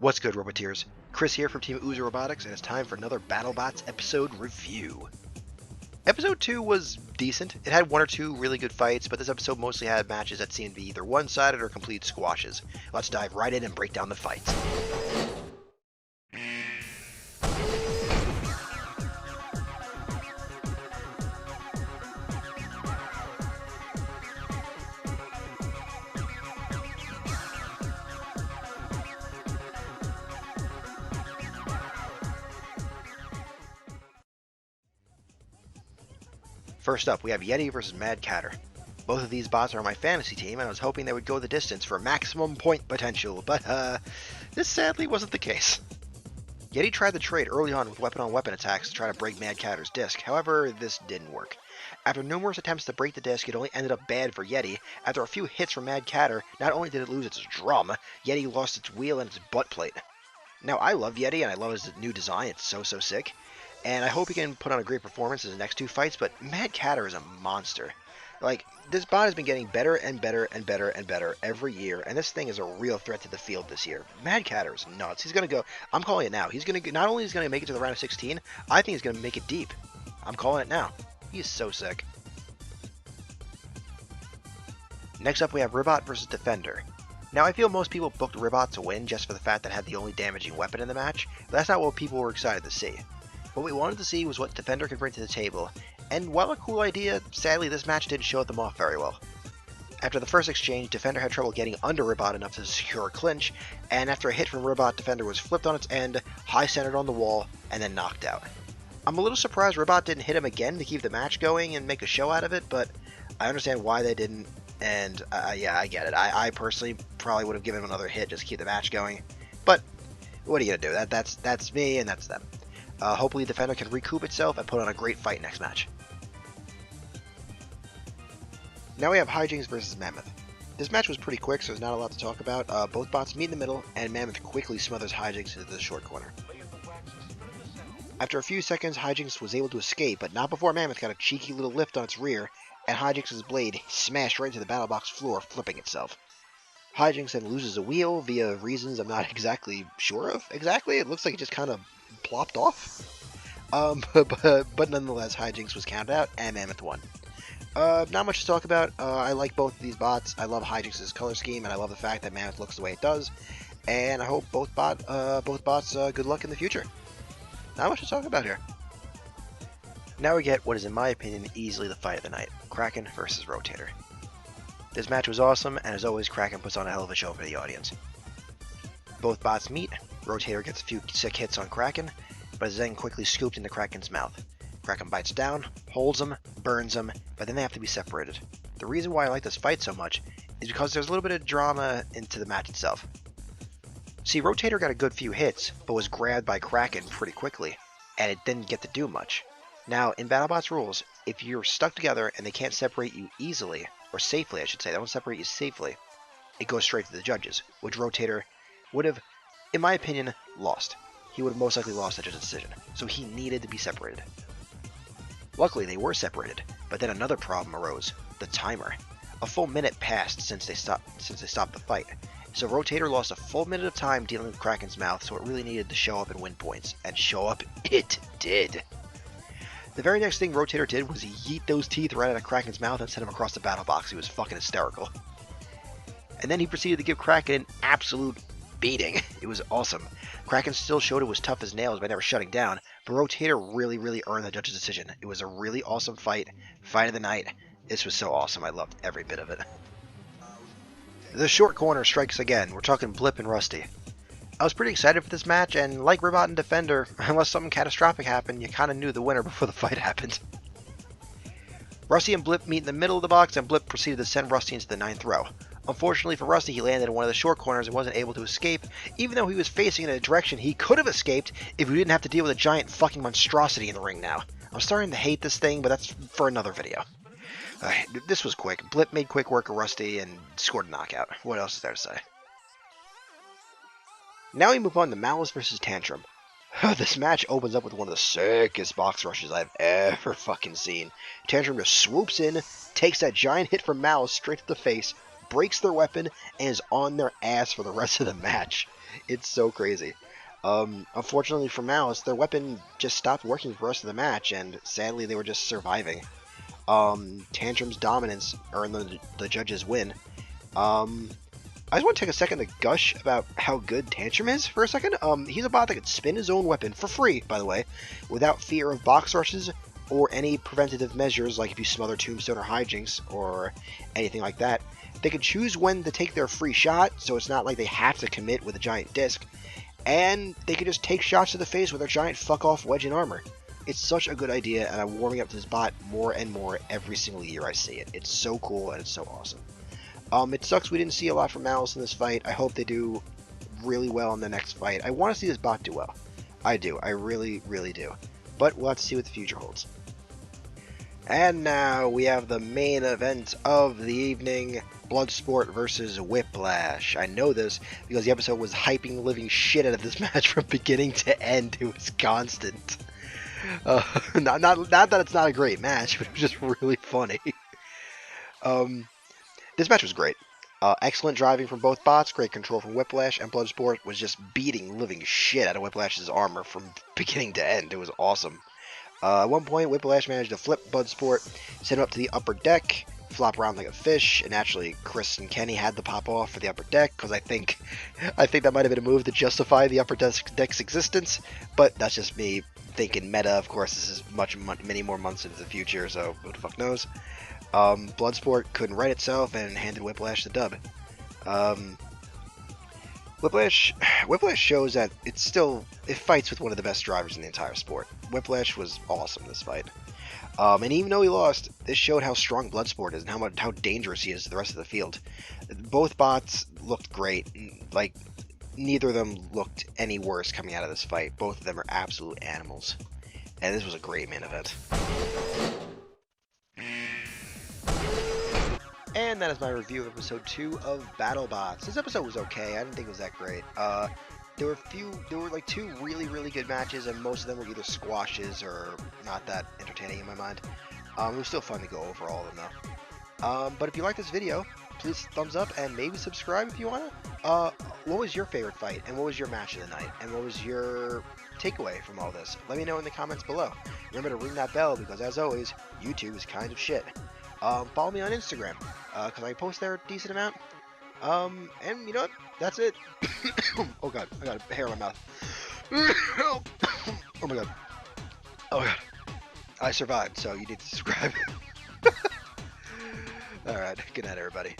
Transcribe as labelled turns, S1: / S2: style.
S1: What's good, Roboteers? Chris here from Team Oozer Robotics, and it's time for another Battlebots episode review. Episode 2 was decent. It had one or two really good fights, but this episode mostly had matches that seemed to be either one-sided or complete squashes. Let's dive right in and break down the fights. First up, we have Yeti versus MaDCatTer. Both of these bots are on my fantasy team, and I was hoping they would go the distance for maximum point potential, but this sadly wasn't the case. Yeti tried the trade early on with weapon-on-weapon attacks to try to break MaDCatTer's disc, however, this didn't work. After numerous attempts to break the disc, it only ended up bad for Yeti. After a few hits from MaDCatTer, not only did it lose its drum, Yeti lost its wheel and its butt plate. Now, I love Yeti, and I love his new design, it's so sick. And I hope he can put on a great performance in his next two fights, but MaDCatTer is a monster. Like, this bot has been getting better and better and better and better every year, and this thing is a real threat to the field this year. MaDCatTer is nuts. He's going to go, I'm calling it now, he's going to, not only is he going to make it to the round of 16, I think he's going to make it deep. I'm calling it now. He's so sick. Next up we have Ribot versus Defender. Now, I feel most people booked Ribot to win just for the fact that it had the only damaging weapon in the match, but that's not what people were excited to see. What we wanted to see was what Defender could bring to the table, and while a cool idea, sadly this match didn't show them off very well. After the first exchange, Defender had trouble getting under Ribot enough to secure a clinch, and after a hit from Ribot, Defender was flipped on its end, high-centered on the wall, and then knocked out. I'm a little surprised Ribot didn't hit him again to keep the match going and make a show out of it, but I understand why they didn't, and yeah, I get it. I personally probably would have given him another hit just to keep the match going, but what are you going to do? That's me and that's them. Hopefully Defender can recoup itself and put on a great fight next match. Now we have Hijinks versus Mammoth. This match was pretty quick, so there's not a lot to talk about. Both bots meet in the middle, and Mammoth quickly smothers Hijinks into the short corner. After a few seconds, Hijinks was able to escape, but not before Mammoth got a cheeky little lift on its rear, and Hijinks' blade smashed right into the battle box floor, flipping itself. Hijinks then loses a wheel via reasons I'm not exactly sure of. Exactly, it looks like it just kind of plopped off. But nonetheless, Hijinks was counted out, and Mammoth won. Not much to talk about. I like both of these bots. I love Hijinks' color scheme, and I love the fact that Mammoth looks the way it does. And I hope both bots good luck in the future. Not much to talk about here. Now we get what is, in my opinion, easily the fight of the night: Kraken versus Rotator. This match was awesome, and as always, Kraken puts on a hell of a show for the audience. Both bots meet. Rotator gets a few sick hits on Kraken, but is then quickly scooped into Kraken's mouth. Kraken bites down, holds him, burns him, but then they have to be separated. The reason why I like this fight so much is because there's a little bit of drama into the match itself. See, Rotator got a good few hits, but was grabbed by Kraken pretty quickly, and it didn't get to do much. Now, in BattleBots rules, if you're stuck together and they can't separate you easily, or safely I should say, they won't separate you safely, it goes straight to the judges, which Rotator would have, in my opinion, lost. He would have most likely lost the judge's decision, so he needed to be separated. Luckily, they were separated, but then another problem arose: the timer. A full minute passed since they stopped the fight, so Rotator lost a full minute of time dealing with Kraken's mouth, so it really needed to show up and win points, and show up it did. The very next thing Rotator did was yeet those teeth right out of Kraken's mouth and sent him across the battle box. He was fucking hysterical. And then he proceeded to give Kraken an absolute beating. It was awesome. Kraken still showed it was tough as nails by never shutting down, but Rotator really earned the judge's decision. It was a really awesome fight. Fight of the night. This was so awesome. I loved every bit of it. The short corner strikes again. We're talking Blip and Rusty. I was pretty excited for this match, and like Ribot and Defender, unless something catastrophic happened, you kind of knew the winner before the fight happened. Rusty and Blip meet in the middle of the box, and Blip proceeded to send Rusty into the 9th row. Unfortunately for Rusty, he landed in one of the short corners and wasn't able to escape, even though he was facing in a direction he could have escaped if he didn't have to deal with a giant fucking monstrosity in the ring now. I'm starting to hate this thing, but that's for another video. This was quick. Blip made quick work of Rusty and scored a knockout. What else is there to say? Now we move on to Malice versus Tantrum. This match opens up with one of the sickest box rushes I've ever fucking seen. Tantrum just swoops in, takes that giant hit from Malice straight to the face, breaks their weapon and is on their ass for the rest of the match. It's so crazy. Unfortunately for Malice, their weapon just stopped working for the rest of the match, and sadly they were just surviving. Tantrum's dominance earned the judges' win. I just want to take a second to gush about how good Tantrum is for a second. He's a bot that can spin his own weapon for free, by the way, without fear of box rushes or any preventative measures like if you smother Tombstone or Hijinks or anything like that. They can choose when to take their free shot, so it's not like they have to commit with a giant disc, and they can just take shots to the face with their giant fuck-off wedge and armor. It's such a good idea, and I'm warming up to this bot more and more every single year I see it. It's so cool and it's so awesome. It sucks we didn't see a lot from Malice in this fight. I hope they do really well in the next fight. I want to see this bot do well. I do. I really, really do. But we'll have to see what the future holds. And now we have the main event of the evening, Bloodsport versus Whiplash. I know this because the episode was hyping the living shit out of this match from beginning to end. It was constant. Not that it's not a great match, but it was just really funny. This match was great. Excellent driving from both bots, great control from Whiplash, and Bloodsport was just beating living shit out of Whiplash's armor from beginning to end. It was awesome. At one point, Whiplash managed to flip Bloodsport, send him up to the upper deck, flop around like a fish, and actually Chris and Kenny had the pop off for the upper deck, because I think that might have been a move to justify the upper deck's existence, but that's just me thinking meta. Of course, this is many more months into the future, so who the fuck knows. Bloodsport couldn't right itself and handed Whiplash the dub. Whiplash shows that it fights with one of the best drivers in the entire sport. Whiplash was awesome this fight. And even though he lost, this showed how strong Bloodsport is and how dangerous he is to the rest of the field. Both bots looked great. Like, neither of them looked any worse coming out of this fight. Both of them are absolute animals. And this was a great main event. And that is my review of episode 2 of Battlebots. This episode was okay. I didn't think it was that great. There were like 2 really, really good matches, and most of them were either squashes or not that entertaining in my mind. It was still fun to go over all of them though. But if you like this video, please thumbs up and maybe subscribe if you wanna. What was your favorite fight, and what was your match of the night, and what was your takeaway from all this? Let me know in the comments below. Remember to ring that bell because, as always, YouTube is kind of shit. Follow me on Instagram, because I post there a decent amount. And you know what? That's it. Oh god, I got a hair in my mouth. Oh my god. Oh god. I survived, so you need to subscribe. Alright, good night everybody.